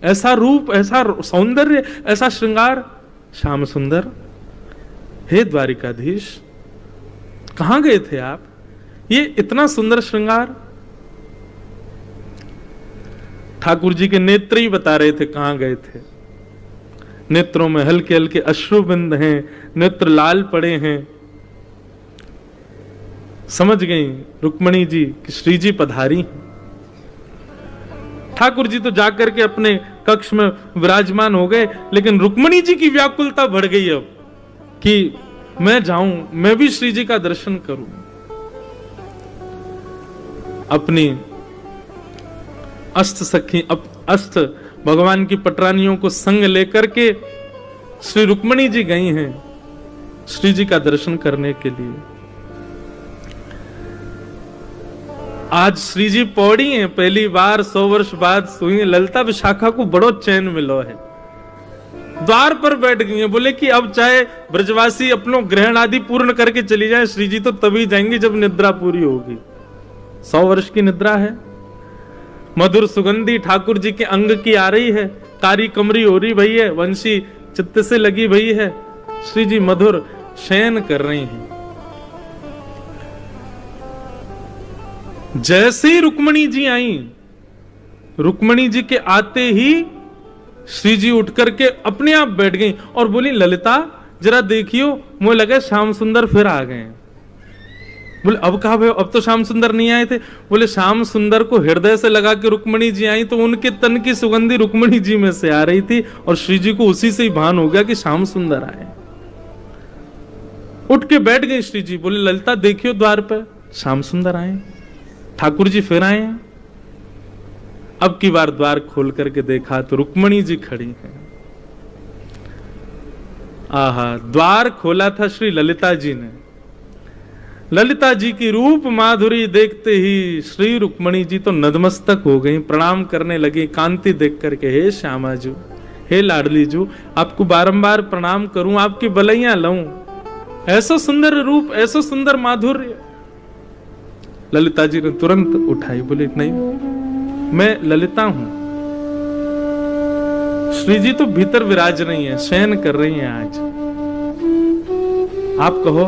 ऐसा रूप, ऐसा सौंदर्य, ऐसा श्रृंगार। श्याम सुंदर, हे द्वारिकाधीश, कहां गए थे आप? ये इतना सुंदर श्रृंगार। ठाकुर जी के नेत्र ही बता रहे थे कहां गए थे। नेत्रों में हल्के हल्के अश्रुबिंद हैं, नेत्र लाल पड़े हैं। समझ गई रुक्मणी जी कि श्री जी पधारी। ठाकुर जी तो जाकर के अपने कक्ष में विराजमान हो गए, लेकिन रुक्मणी जी की व्याकुलता बढ़ गई अब कि मैं जाऊं, मैं भी श्री जी का दर्शन करूं। अपनी अष्ट सखी, अष्ट भगवान की पटरानियों को संग लेकर के श्री रुक्मणी जी गई हैं श्री जी का दर्शन करने के लिए। आज श्री जी पौड़ी हैं, पहली बार 100 वर्ष बाद सोई। ललिता विशाखा को बड़ो चैन मिलो है, द्वार पर बैठ गई हैं। बोले कि अब चाहे ब्रजवासी अपनों ग्रहण आदि पूर्ण करके चली जाए, श्री जी तो तभी जाएंगे जब निद्रा पूरी होगी। 100 वर्ष की निद्रा है। मधुर सुगंधी ठाकुर जी के अंग की आ रही है, कारी कमरी हो रही भई है, वंशी चित्त से लगी भई है। श्री जी मधुर शयन कर रही हैं। जैसे ही रुक्मणी जी आई, रुक्मणी जी के आते ही श्री जी उठ करके अपने आप बैठ गई और बोली, ललिता जरा देखियो, मुझे लगा श्याम सुंदर फिर आ गए। बोले अब कहा भाई, अब तो श्याम सुंदर नहीं आए थे। बोले श्याम सुंदर को हृदय से लगा के रुक्मणी जी आई तो उनके तन की सुगंधी रुक्मणी जी में से आ रही थी और श्री जी को उसी से ही भान हो गया कि श्याम सुंदर आए। उठ के बैठ गई श्री जी। बोले ललिता देखियो द्वार पर श्याम सुंदर आए। ठाकुर जी फिर आए। अब की बार द्वार खोल करके देखा तो रुक्मणी जी खड़ी हैं। आहा, द्वार खोला था श्री ललिता जी ने। ललिता जी की रूप माधुरी देखते ही श्री रुक्मणी जी तो नतमस्तक हो गई, प्रणाम करने लगी कांति देख करके। हे श्यामा जी, हे लाडली जी, आपको बारंबार प्रणाम करूं, आपकी बलैया लऊं, ऐसा सुंदर रूप, ऐसा सुंदर माधुर्य। ललिता जी ने तुरंत उठाई, बोले नहीं, मैं ललिता हूं। श्री जी तो भीतर विराज नहीं है, शयन कर रही हैं आज, आप कहो।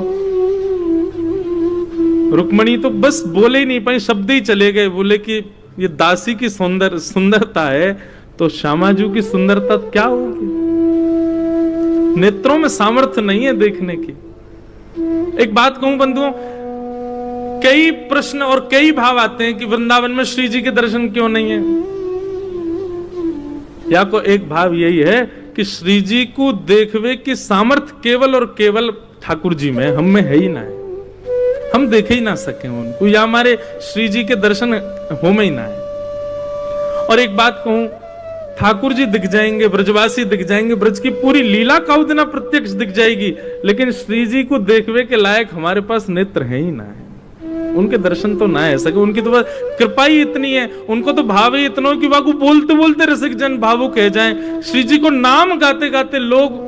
रुक्मणी तो बस बोले ही नहीं पाई, शब्द ही चले गए। बोले कि ये दासी की सुंदरता है तो श्यामा जी की सुंदरता क्या होगी? नेत्रों में सामर्थ्य नहीं है देखने की। एक बात कहूं बंधुओं, कई प्रश्न और कई भाव आते हैं कि वृंदावन में श्री जी के दर्शन क्यों नहीं है। या को एक भाव यही है कि श्री जी को देखवे की सामर्थ्य केवल और केवल ठाकुर जी में, हम में है ही ना है, हम देखे ही ना सके उनको, या हमारे श्री जी के दर्शन हो में ही ना है। और एक बात कहूं, ठाकुर जी दिख जाएंगे, ब्रजवासी दिख जाएंगे, ब्रज की पूरी लीला कौदिना प्रत्यक्ष दिख जाएगी, लेकिन श्री जी को देखवे के लायक हमारे पास नेत्र है ही ना है, उनके दर्शन तो ना है सके। उनकी तो बस कृपा ही इतनी है, उनको तो भाव ही इतना कि वाकू बोलते बोलते रसिक जन भावुक कह जाएं। श्री जी को नाम गाते गाते लोग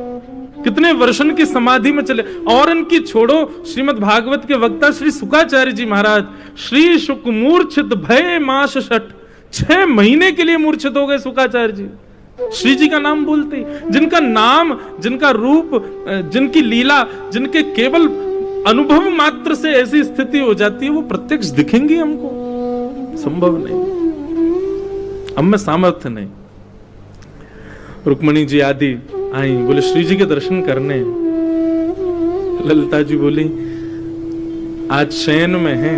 कितने वर्षन की समाधि में चले। और इनकी छोड़ो, श्रीमद् भागवत के वक्ता श्री शुकाचार्य जी महाराज, श्री शुक मूर्छित भय मास षट, 6 महीने के लिए मूर्छित हो गए शुकाचार्य जी श्री जी का नाम बोलते ही। जिनका नाम, जिनका रूप, जिनकी लीला, जिनके केवल अनुभव मात्र से ऐसी स्थिति हो जाती है, वो प्रत्यक्ष दिखेंगी हमको? संभव नहीं, हम में सामर्थ्य नहीं। रुक्मणी जी आदि आई, बोले श्री जी के दर्शन करने। ललिता जी बोली आज शयन में है,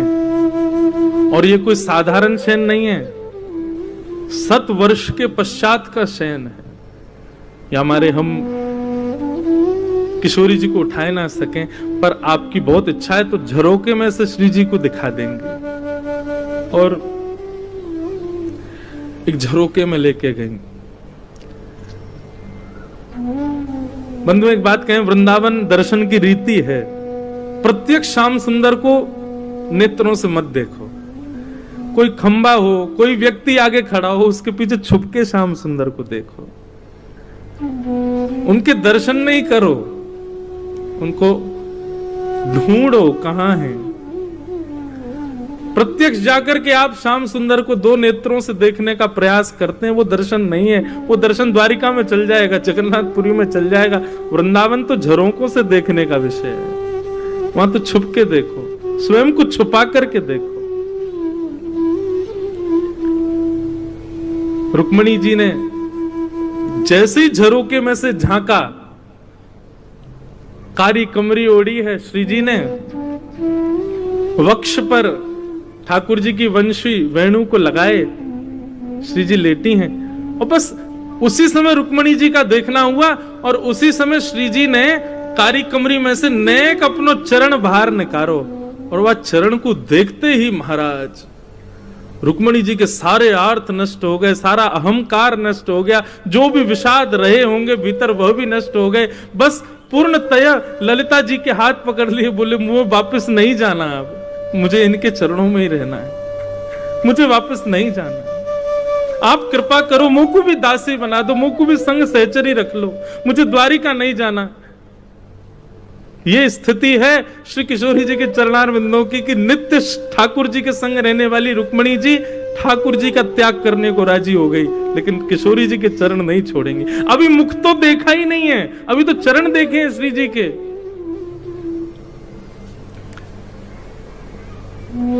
और ये कोई साधारण शयन नहीं है, 7 वर्ष के पश्चात का शयन है। या हमारे हम किशोरी जी को उठाए ना सकें, पर आपकी बहुत इच्छा है तो झरोके में से श्री जी को दिखा देंगे। और एक झरोके में लेके गई। बंधु एक बात कहें, वृंदावन दर्शन की रीति है, प्रत्यक्ष श्याम सुंदर को नेत्रों से मत देखो। कोई खंबा हो, कोई व्यक्ति आगे खड़ा हो, उसके पीछे छुपके श्याम सुंदर को देखो, उनके दर्शन नहीं करो, उनको ढूंढो कहां है। प्रत्यक्ष जाकर के आप श्याम सुंदर को 2 नेत्रों से देखने का प्रयास करते हैं, वो दर्शन नहीं है। वो दर्शन द्वारिका में चल जाएगा, जगन्नाथपुरी में चल जाएगा, वृंदावन तो झरोकों से देखने का विषय है। वहां तो छुप के देखो, स्वयं को छुपा करके देखो। रुक्मणी जी ने जैसे ही झरोके में से झांका, कारी कमरी ओढ़ी है श्री जी ने, वक्ष पर ठाकुर जी की वंशी वेणु को लगाए श्री जी लेटी हैं। और बस उसी समय रुक्मणी जी का देखना हुआ, और उसी समय श्री जी ने कारी कमरी में से नेक अपनो चरण बाहर निकारो, और वह चरण को देखते ही महाराज रुक्मणी जी के सारे आर्थ नष्ट हो गए, सारा अहंकार नष्ट हो गया, जो भी विषाद रहे होंगे भीतर वह भी नष्ट हो गए। बस पूर्णतया ललिता जी के हाथ पकड़ लिए, बोले मुझे वापस नहीं जाना, अब मुझे इनके चरणों में ही रहना है, मुझे वापस नहीं जाना। आप कृपा करो, मुझ को भी दासी बना दो, मुझ को भी संग सहचरी रख लो, मुझे द्वारिका नहीं जाना। ये स्थिति है श्री किशोरी जी के चरणार बिंदों की, कि नित्य ठाकुर जी के संग रहने वाली रुक्मणी जी ठाकुर जी का त्याग करने को राजी हो गई, लेकिन किशोरी जी के चरण नहीं छोड़ेंगे। अभी मुख तो देखा ही नहीं है, अभी तो चरण देखे हैं श्री जी के।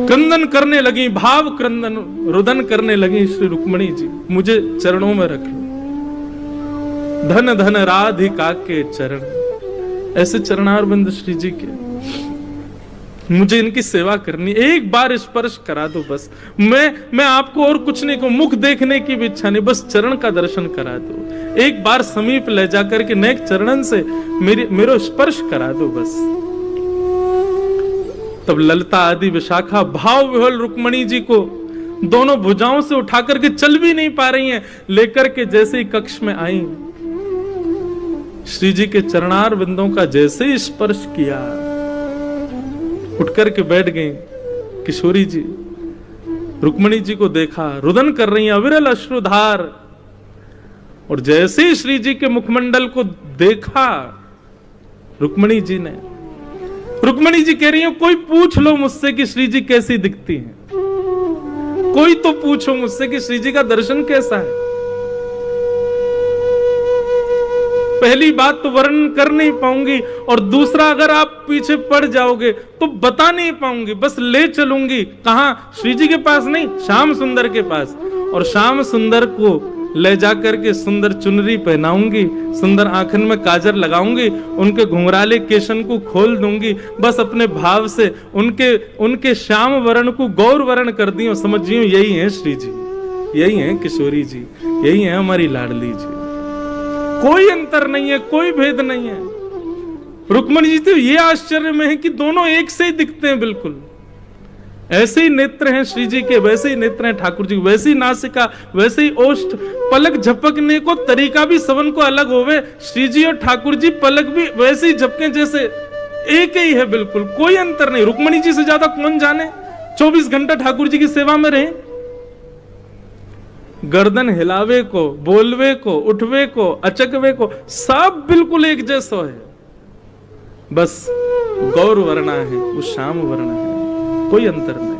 क्रंदन करने लगी, भाव क्रंदन रुदन करने लगी श्री रुक्मणी जी, मुझे चरणों में रख लो। धन धन राधिका के चरण, ऐसे चरणारविंद श्री जी के, मुझे इनकी सेवा करनी, एक बार स्पर्श करा दो बस। मैं आपको और कुछ नहीं कहूं, मुख देखने की भी इच्छा नहीं, बस चरण का दर्शन करा दो, एक बार समीप ले जाकर के नेक चरणन से मेरो स्पर्श करा दो बस। तब ललिता आदि विशाखा भाव विह्वल रुक्मणी जी को दोनों भुजाओं से उठा करके चल भी नहीं पा रही हैं, लेकर के जैसे ही कक्ष में आई, श्री जी के चरणार बिंदों का जैसे ही स्पर्श किया, उठ करके बैठ गई। किशोरी जी रुक्मणी जी को देखा, रुदन कर रही हैं, अविरल अश्रुधार, और जैसे ही श्री जी के मुखमंडल को देखा रुक्मणी जी ने, रुक्मणी जी कह रही हैं कोई पूछ लो मुझसे कि श्री जी कैसी दिखती हैं, कोई तो पूछो मुझसे कि श्री जी का दर्शन कैसा है। पहली बात तो वर्णन कर नहीं पाऊंगी, और दूसरा अगर आप पीछे पड़ जाओगे तो बता नहीं पाऊंगी, बस ले चलूंगी कहां, श्री जी के पास नहीं, श्याम सुंदर के पास, और श्याम सुंदर को ले जाकर के सुंदर चुनरी पहनाऊंगी, सुंदर आंखन में काजर लगाऊंगी, उनके घुंघराले केशन को खोल दूंगी, बस अपने भाव से उनके श्याम वर्ण को गौर वर्ण कर दी, समझियो यही है श्री जी, यही है किशोरी जी, यही है हमारी लाडली जी। कोई अंतर नहीं है, कोई भेद नहीं है। रुक्मणी जी तो ये आश्चर्य में है कि दोनों एक से ही दिखते हैं, बिल्कुल ऐसे ही नेत्र हैं श्री जी के, वैसे ही नेत्र हैं ठाकुर जी, वैसी नासिका, वैसे ही ओष्ठ, पलक झपकने को तरीका भी सबन को अलग होवे, श्री जी और ठाकुर जी पलक भी वैसे ही झपके जैसे एक ही है, बिल्कुल कोई अंतर नहीं। रुक्मणी जी से ज्यादा कौन जाने, 24 घंटा ठाकुर जी की सेवा में रहे, गर्दन हिलावे को, बोलवे को, उठवे को, अचकवे को, सब बिल्कुल एक जैसा है, बस गौर वर्णा है, वो श्याम वर्ण है, कोई अंतर नहीं।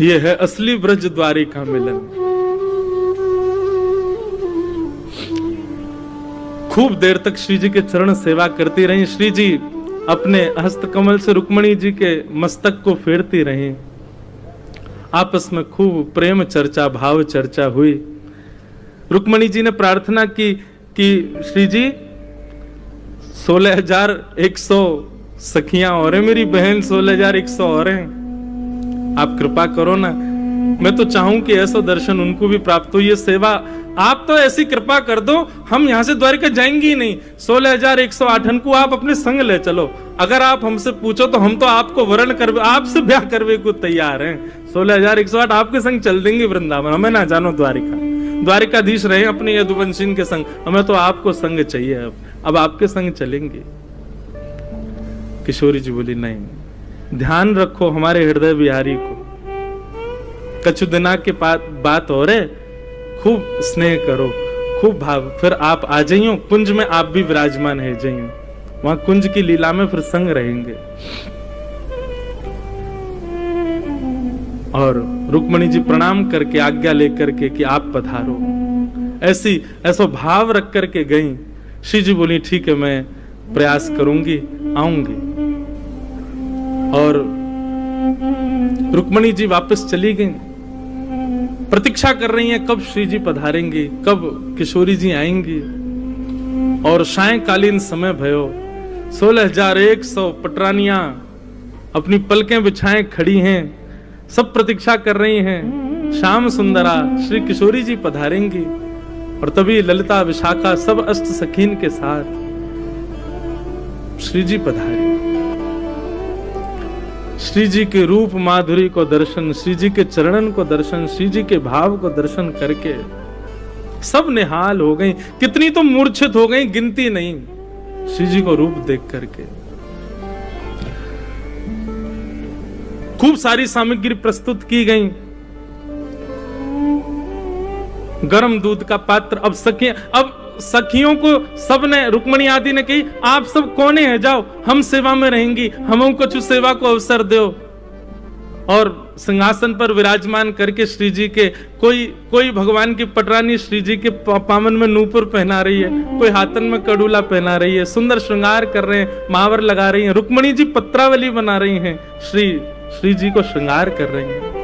ये है असली ब्रज द्वारिका मिलन। खूब देर तक श्री जी के चरण सेवा करती रही। श्री जी अपने हस्त कमल से रुक्मणी जी के मस्तक को फेरती रही। आपस में खूब प्रेम चर्चा, भाव चर्चा हुई। रुक्मणी जी ने प्रार्थना की कि श्री जी 16,100 सखियां और हैं, मेरी बहन 16,100 और हैं, आप कृपा करो ना, मैं तो चाहूं कि ऐसा दर्शन उनको भी प्राप्त हो। ये सेवा आप तो ऐसी कृपा कर दो, हम यहां से द्वारिका जाएंगे ही नहीं। 16,108 को आप अपने संग ले चलो। अगर आप हमसे पूछो तो हम तो आपको वरण कर, आपसे ब्याह करने को तैयार हैं। 16,108 आपके संग चल देंगे वृंदावन, हमें ना जानो द्वारिका, द्वारिकाधीश रहे अपने यदुवंशी के संग, हमें तो आपको संग चाहिए, अब आपके संग चलेंगे। किशोरी जी बोली नहीं, ध्यान रखो हमारे हृदय बिहारी को, कछु दिना के बात हो रहे, खूब स्नेह करो, खूब भाव, फिर आप आ जाइयो कुंज में, आप भी विराजमान है जाइयो, वहां कुंज की लीला में फिर संग रहेंगे। और रुक्मणी जी प्रणाम करके आज्ञा लेकर के कि आप पधारो, ऐसा भाव रख करके गई। श्री जी बोली ठीक है, मैं प्रयास करूंगी, आऊंगी। और रुक्मणी जी वापस चली गई। प्रतीक्षा कर रही हैं कब श्री जी पधारेंगी, कब किशोरी जी आएंगी। और सायंकालीन समय भयो, 16,100 पटरानियां अपनी पलकें बिछाएं खड़ी हैं, सब प्रतीक्षा कर रही हैं, श्याम सुंदरा श्री किशोरी जी पधारेंगी। और तभी ललिता विशाखा सब अष्ट सखीन के साथ श्री जी पधारे। श्री जी के रूप माधुरी को दर्शन, श्री जी के चरणन को दर्शन, श्री जी के भाव को दर्शन करके सब निहाल हो गई। कितनी तो मूर्छित हो गई, गिनती नहीं, श्री जी को रूप देख करके। खूब सारी सामग्री प्रस्तुत की गई, गरम दूध का पात्र। अब सखियों को सबने, रुक्मणी आदि ने कही आप सब कोने हैं, जाओ हम सेवा में रहेंगी, हम कुछ सेवा को अवसर दो। और सिंहासन पर विराजमान करके श्री जी के कोई भगवान की पटरानी श्री जी के पामन में नूपुर पहना रही है, कोई हाथन में कड़ूला पहना रही है, सुंदर श्रृंगार कर रहे हैं, महावर लगा रही हैं। रुक्मणी जी पत्रावली बना रही हैं, श्री जी को श्रृंगार कर रही हैं,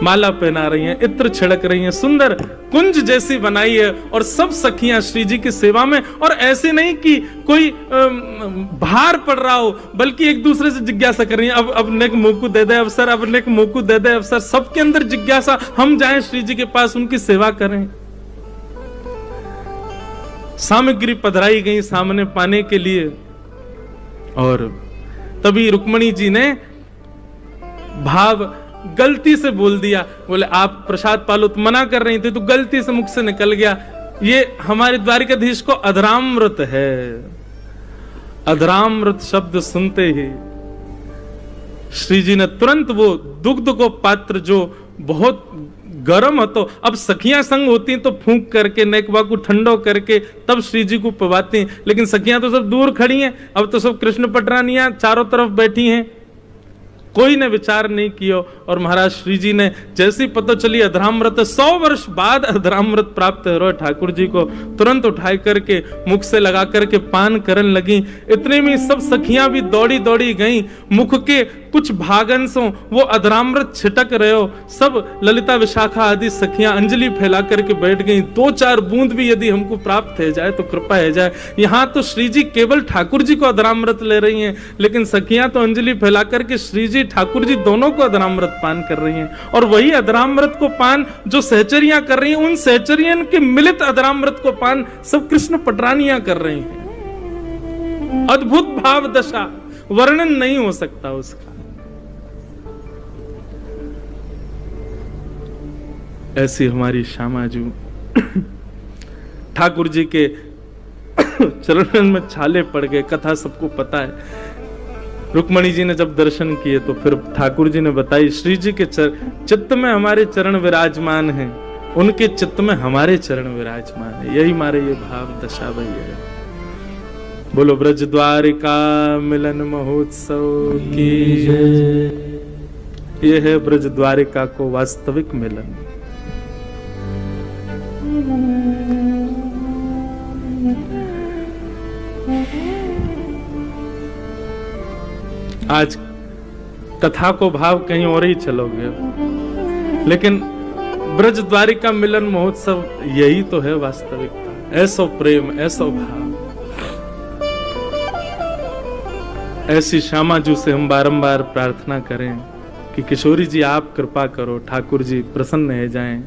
माला पहना रही हैं, इत्र छिड़क रही हैं, सुंदर कुंज जैसी बनाई है। और सब सखियां श्री जी की सेवा में। और ऐसे नहीं कि कोई भार पड़ रहा हो, बल्कि एक दूसरे से जिज्ञासा कर रही हैं, अब नेक मोकू दे दे अवसर, अब नेक मोकू दे दे अवसर। सबके अंदर जिज्ञासा, हम जाएं श्री जी के पास, उनकी सेवा करें। सामग्री पधराई गई सामने पाने के लिए। और तभी रुक्मणी जी ने भाव गलती से बोल दिया, बोले आप प्रसाद पालो, तो मना कर रही थी तो गलती से मुख से निकल गया। ये हमारे द्वारिकाधीश को अधरामृत है। अधरामृत शब्द सुनते ही श्री जी ने तुरंत वो दुग्ध को पात्र जो बहुत गर्म हो, तो अब सखियां संग होती तो फूंक करके नेकवा को ठंडो करके तब श्री जी को पवाती, लेकिन सखियां तो सब दूर खड़ी हैं। अब तो सब कृष्ण पटरानियां चारों तरफ बैठी हैं, कोई ने विचार नहीं किया। और महाराज श्री जी ने जैसी पता चली अधरामृत 100 वर्ष बाद अधरामृत प्राप्त हो ठाकुर जी को, तुरंत उठाई करके मुख से लगा करके पान करने लगी। इतने में सब सखियां भी दौड़ी दौड़ी गईं, मुख के कुछ भागंशों वो अधरामृत छिटक रहे हो। सब ललिता विशाखा आदि सखियां अंजलि फैला करके बैठ गईं, 2-4 बूंद भी यदि हमको प्राप्त हो जाए तो कृपा हो जाए। यहां तो श्री जी केवल ठाकुर जी को अधरामृत ले रही हैं, लेकिन सखियां तो अंजलि फैला करके श्री जी ठाकुर जी दोनों को अधरामृत पान कर रही हैं। और वही अधरामृत को पान जो सहचरियां कर रही हैं, उन सहचरियन के मिलित अधरामृत को पान सब कृष्ण पटरानियां कर रही हैं। अद्भुत भाव दशा, वर्णन नहीं हो सकता उसका। ऐसी हमारी श्यामाजू ठाकुर जी के चरणों में छाले पड़ गए, कथा सबको पता है। रुक्मणी जी ने जब दर्शन किए तो फिर ठाकुर जी ने बताई, श्री जी के चित्त में हमारे चरण विराजमान हैं, उनके चित्त में हमारे चरण विराजमान है। यही हमारे ये भाव दशा भई है। बोलो ब्रज द्वारिका मिलन महोत्सव की जय। ये है ब्रज द्वारिका को वास्तविक मिलन। आज कथा को भाव कहीं और ही चलोगे, लेकिन ब्रज द्वारिका मिलन महोत्सव यही तो है वास्तविकता। ऐसो प्रेम, ऐसो भाव, ऐसी श्यामाजू से हम बारंबार प्रार्थना करें कि किशोरी जी आप कृपा करो, ठाकुर जी प्रसन्न हो जाएं।